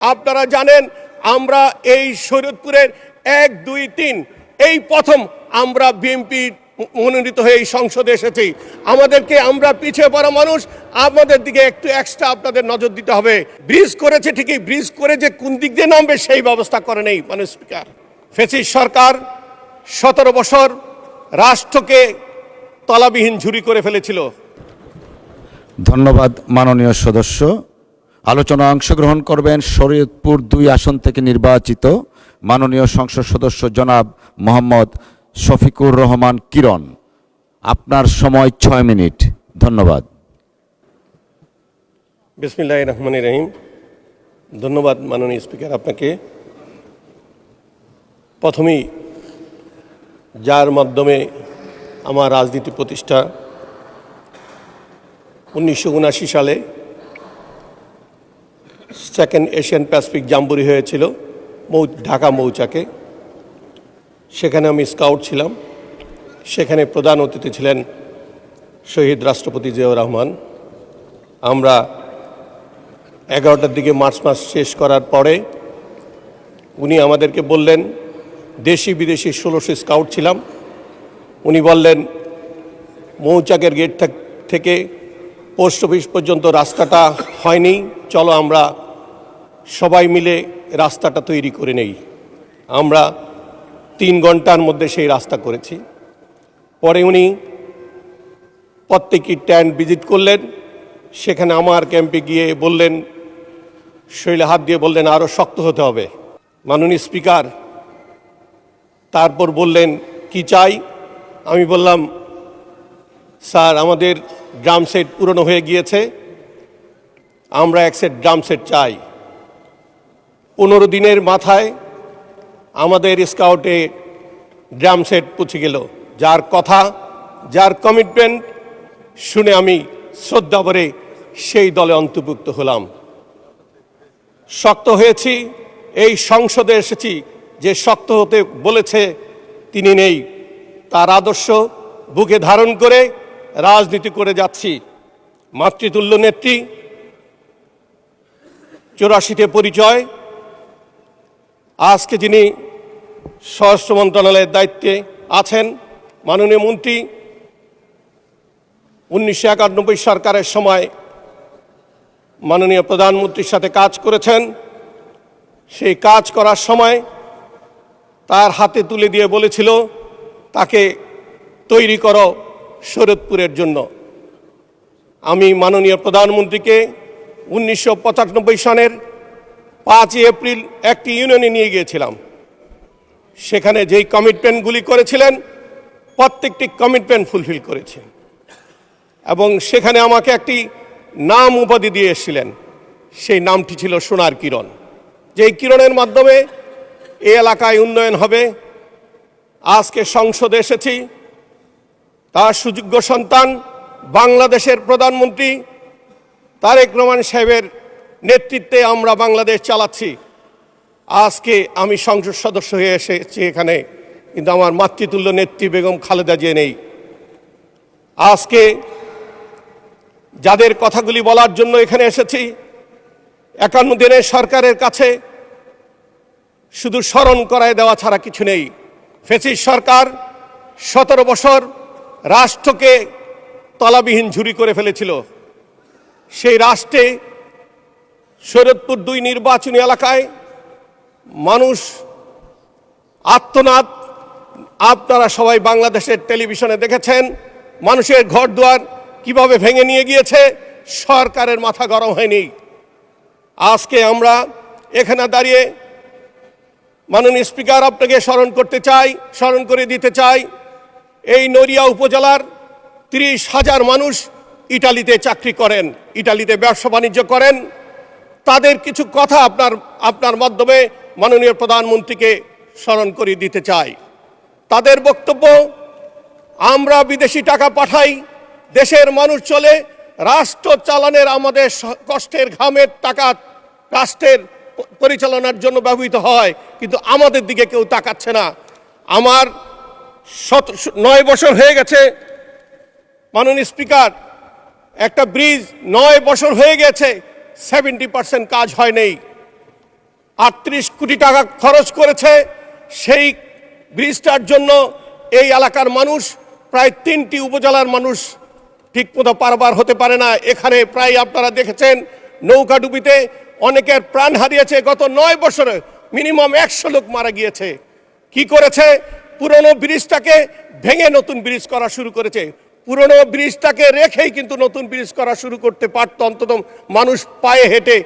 আপনারা জানেন আমরা এই শরীয়তপুরের 1, 2, 3 এই প্রথম আমরা বিএনপি মনোনীত হয়ে এই সংসদে এসেছি। আমাদেরকে আমরা পিছিয়ে পড়া মানুষ, আমাদের দিকে একটু এক্সট্রা আপনাদের নজর দিতে হবে। ব্রিজ করেছে ঠিকই, ব্রিজ করে যে কোন দিক দিয়ে নামবে সেই ব্যবস্থা করে নেই মাননীয় স্পিকার। ফ্যাসিস্ট সরকার 17 বছর রাষ্ট্রকে তলাবিহীন ঝুরি করে ফেলেছিল। ধন্যবাদ মাননীয় সদস্য। আলোচনায় অংশগ্রহণ করবেন শরীয়তপুর 2 আসন থেকে নির্বাচিত মাননীয় সংসদ সদস্য জনাব মোহাম্মদ শফিকুর রহমান কিরণ। আপনার সময় 6 মিনিট। ধন্যবাদ। বিসমিল্লাহির রহমানির রহিম। ধন্যবাদ মাননীয় স্পিকার আপনাকে। প্রথমেই যার মাধ্যমে আমার রাজনীতি প্রতিষ্ঠা 1979 সালে সেকেন্ড এশিয়ান প্যাসিফিক জাম্বুরি হয়েছিল ঢাকা মৌচাকে। সেখানে আমি স্কাউট ছিলাম। সেখানে প্রধান অতিথি ছিলেন শহীদ রাষ্ট্রপতি জিয়াউর রহমান। আমরা 11টার দিকে মার্চ মাস শেষ করার পরে উনি আমাদেরকে বললেন, দেশি বিদেশি 1600 স্কাউট ছিলাম। উনি বললেন মৌচাকের গেট থেকে পোস্ট অফিস পর্যন্ত রাস্তাটা হয়নি, চলো আমরা সবাই মিলে রাস্তাটা তৈরি করে নেই। আমরা 3 ঘন্টার মধ্যে সেই রাস্তা করেছি। পরে উনি প্রত্যেকটি ট্যান্ট ভিজিট করলেন। সেখানে আমার ক্যাম্পে গিয়ে বললেন, শরীরে হাত দিয়ে বললেন আরও শক্ত হতে হবে। মাননীয় স্পিকার তারপর বললেন কি চাই। আমি বললাম, স্যার আমাদের ড্রাম সেট পুরনো হয়ে গিয়েছে, আমরা 1 সেট ড্রাম সেট চাই। 15 দিনের মাথায় আমাদের স্কাউটে ড্রাম সেট পৌঁছে গেল। যার কথা, যার কমিটমেন্ট শুনে আমি শ্রদ্ধা ভরে সেই দলে অন্তর্ভুক্ত হলাম। শক্ত হয়েছি, এই সংসদে এসেছি। যে শক্ত হতে বলেছে তিনি নেই, তার আদর্শ বুকে ধারণ করে রাজনীতি করে যাচ্ছি। মাতৃতুল্য নেত্রী, 84তে পরিচয়। আজকে যিনি স্বরাষ্ট্র মন্ত্রণালয়ের দায়িত্বে আছেন, মাননীয় মন্ত্রী 1991 সরকারের সময় মাননীয় প্রধানমন্ত্রীর সাথে কাজ করেছেন। সেই কাজ করার সময় তার হাতে তুলে দিয়ে বলেছিল তাকে তৈরি করো শরীয়তপুরের জন্য। আমি মাননীয় প্রধানমন্ত্রীকে 1995 সনের 5 এপ্রিল একটি ইউনিয়নে নিয়ে গিয়েছিলাম। সেখানে যেই কমিটমেন্টগুলি করেছিলেন প্রত্যেকটি কমিটমেন্ট ফুলফিল করেছেন এবং সেখানে আমাকে একটি নাম উপাধি দিয়ে এসেছিলেন। সেই নামটি ছিল সোনার কিরণ। যেই কিরণের মাধ্যমে এই এলাকায় উন্নয়ন হবে। আজকে সংসদে এসেছি, তার সুযোগ্য সন্তান বাংলাদেশের প্রধানমন্ত্রী তারেক রহমান সাহেবের নেতৃত্বে আমরা বাংলাদেশ চালাচ্ছি। আজকে আমি সংসদ সদস্য হয়ে এসেছি এখানে, কিন্তু আমার মাতৃতুল্য নেত্রী বেগম খালেদা জিয়া নেই। আজকে যাদের কথাগুলি বলার জন্য এখানে এসেছি, 51 দিনের সরকারের কাছে শুধু স্মরণ করায় দেওয়া ছাড়া কিছু নেই। ফ্যাসিস্ট সরকার 17 বছর রাষ্ট্রকে তলাবিহীন ঝুরি করে ফেলেছিল। সেই রাষ্ট্রে শরীয়তপুর 2 নির্বাচনী এলাকায় মানুষ আর্তনাদ, আপনারা সবাই বাংলাদেশের টেলিভিশনে দেখেছেন। মানুষের ঘরদুয়ার কিভাবে ভেঙে নিয়ে গিয়েছে, সরকারের মাথা গরম হয়নি। আজকে আমরা এখানে দাঁড়িয়ে মাননীয় স্পিকার আপনাকে স্মরণ করে দিতে চাই, এই নড়িয়া উপজেলার 30,000 মানুষ ইটালিতে চাকরি করেন, ইটালিতে ব্যবসা বাণিজ্য করেন। তাদের কিছু কথা আপনার মাধ্যমে মাননীয় প্রধানমন্ত্রীকে স্মরণ করে দিতে চাই। তাদের বক্তব্য, আমরা বিদেশি টাকা পাঠাই, দেশের মানুষ চলে, রাষ্ট্র চালানের আমাদের কষ্টের ঘামের টাকা রাষ্ট্রের পরিচালনার জন্য ব্যবহৃত হয়, কিন্তু আমাদের দিকে কেউ তাকাচ্ছে না। আমার 9 বছর হয়ে গেছে মাননীয় স্পিকার, একটা ব্রিজ 9 বছর হয়ে গেছে, 70% কাজ হয় নাই। 38 কোটি টাকা খরচ করেছে। সেই ব্রিজটার জন্য এই এলাকার মানুষ, প্রায় 3টি উপজেলার মানুষ ঠিকমতো পারাপার হতে পারে না। এখানে প্রায় আপনারা দেখেছেন নৌকাডুবিতে অনেকের প্রাণ হারিয়েছে। গত 9 বছরে মিনিমাম 100 লোক মারা গিয়েছে। কি করেছে? পুরনো ব্রিজটাকে ভেঙে নতুন ব্রিজ করা শুরু করেছে। পুরনো ব্রিজটাকে রেখেই কিন্তু নতুন ব্রিজ করা শুরু করতে পারত, অন্তত মানুষ পায়ে হেঁটে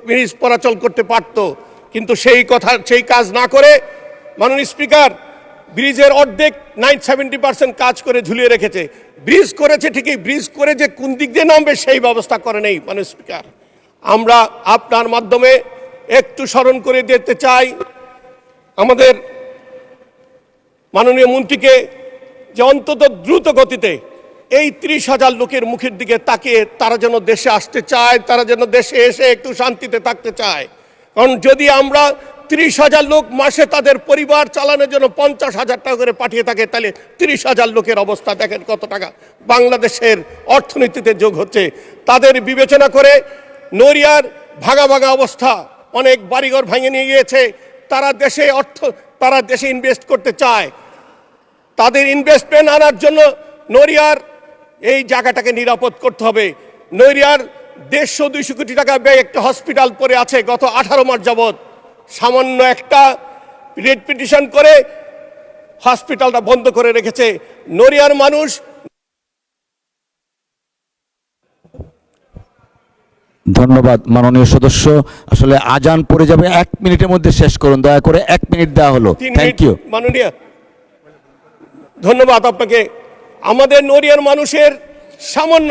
ব্রিজ চলাচল করতে পারত। কিন্তু সেই কাজ না করে মাননীয় স্পিকার ব্রিজের অর্ধেক 70% কাজ করে ঝুলিয়ে রেখেছে। ব্রিজ করেছে ঠিকই, ব্রিজ করে যে কোন দিক দিয়ে নামবে সেই ব্যবস্থা করে নেই। মাননীয় স্পিকার, আমরা আপনার মাধ্যমে একটু স্মরণ করে দিতে চাই আমাদের মাননীয় মন্ত্রীকে, যে অন্তত দ্রুত গতিতে এই 30,000 লোকের মুখের দিকে তাকিয়ে তারা যেন দেশে আসতে চায়, তারা যেন দেশে এসে একটু শান্তিতে থাকতে চায়। কারণ যদি আমরা 30,000 লোক মাসে তাদের পরিবার চালানোর জন্য 50,000 টাকা করে পাঠিয়ে থাকে, তাহলে 30,000 লোকের অবস্থা দেখেন কত টাকা বাংলাদেশের অর্থনীতিতে যোগ হচ্ছে। তাদের বিবেচনা করে নড়িয়ার ভাগা ভাগা অবস্থা, অনেক বাড়িঘর ভেঙে নিয়ে গিয়েছে। তারা দেশে ইনভেস্ট করতে চায়। তাদের ইনভেস্টমেন্ট আনার জন্য নড়িয়ার এই জায়গাটাকে নিরাপদ করতে হবে। নড়িয়ার 150-200 কোটি টাকা ব্যয় একটা হসপিটাল পড়ে আছে গত 18 মাস যাবৎ। সামান্য একটা রিট পিটিশন করে হসপিটালটা বন্ধ করে রেখেছে। নড়িয়ার মানুষ ধন্যবাদ মাননীয় সদস্য। আসলে আজান পড়ে যাবে, 1 মিনিটের মধ্যে শেষ করুন, দয়া করে। 1 মিনিট দেওয়া হলো। থ্যাংক ইউ মাননীয়, ধন্যবাদ আপনাকে। আমাদের নড়িয়ার মানুষের সামান্য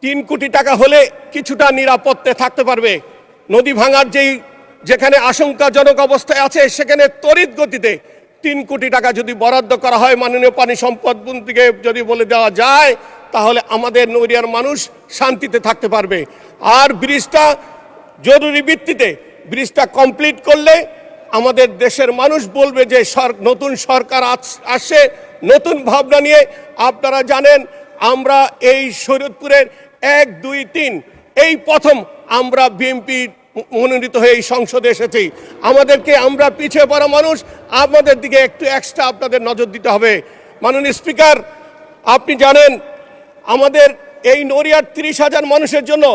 3 কোটি টাকা হলে কিছুটা নিরাপত্তে থাকতে পারবে। নদী ভাঙার যেখানে আশঙ্কাজনক অবস্থায় আছে সেখানে তড়িৎ গতিতে 3 কোটি টাকা যদি বরাদ্দ করা হয়, মাননীয় পানি সম্পদ মন্ত্রীকে যদি বলে দেওয়া যায়, তাহলে আমাদের নড়িয়ার মানুষ শান্তিতে থাকতে পারবে। আর ব্রিজটা জরুরি ভিত্তিতে ব্রিজটা কমপ্লিট করলে আমাদের দেশের মানুষ বলবে যে নতুন সরকার আসছে নতুন ভাবনা নিয়ে। আপনারা জানেন আমরা এই শরীয়তপুরের 1, 2, 3 এই প্রথম আমরা বিএনপি মনোনীত হয়ে এই সংসদে এসেছি। আমরা পিছিয়ে পড়া মানুষ, আমাদের দিকে একটু এক্সট্রা আপনাদের নজর দিতে হবে। মাননীয় স্পিকার, আপনি জানেন আমাদের এই নড়িয়ার 30,000 মানুষের জন্য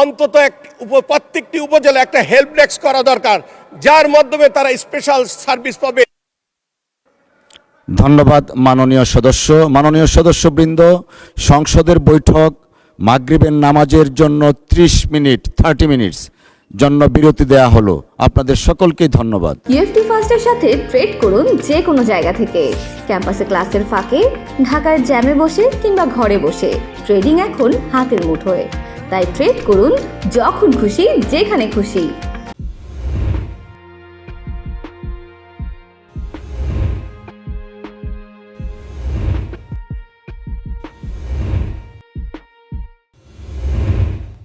অন্তত প্রত্যেকটি উপজেলা একটা হেল্প ডেস্ক করা দরকার, যার মাধ্যমে তারা স্পেশাল সার্ভিস পাবে। ধন্যবাদ মাননীয় সদস্য। মাননীয় সদস্যবৃন্দ, সংসদের বৈঠক মাগরিবের নামাজের জন্য 30 মিনিটস জন্য বিরতি দেয়া হলো। আপনাদের সকলকে ধন্যবাদ। ইউএফটি ফার্স্টের সাথে ট্রেড করুন যে কোনো জায়গা থেকে। ক্যাম্পাসে ক্লাসের ফাঁকে, ঢাকার জ্যামে বসে কিংবা ঘরে বসে, ট্রেডিং এখন হাতের মুঠোয়। তাই ট্রেড করুন যখন খুশি, যেখানে খুশি।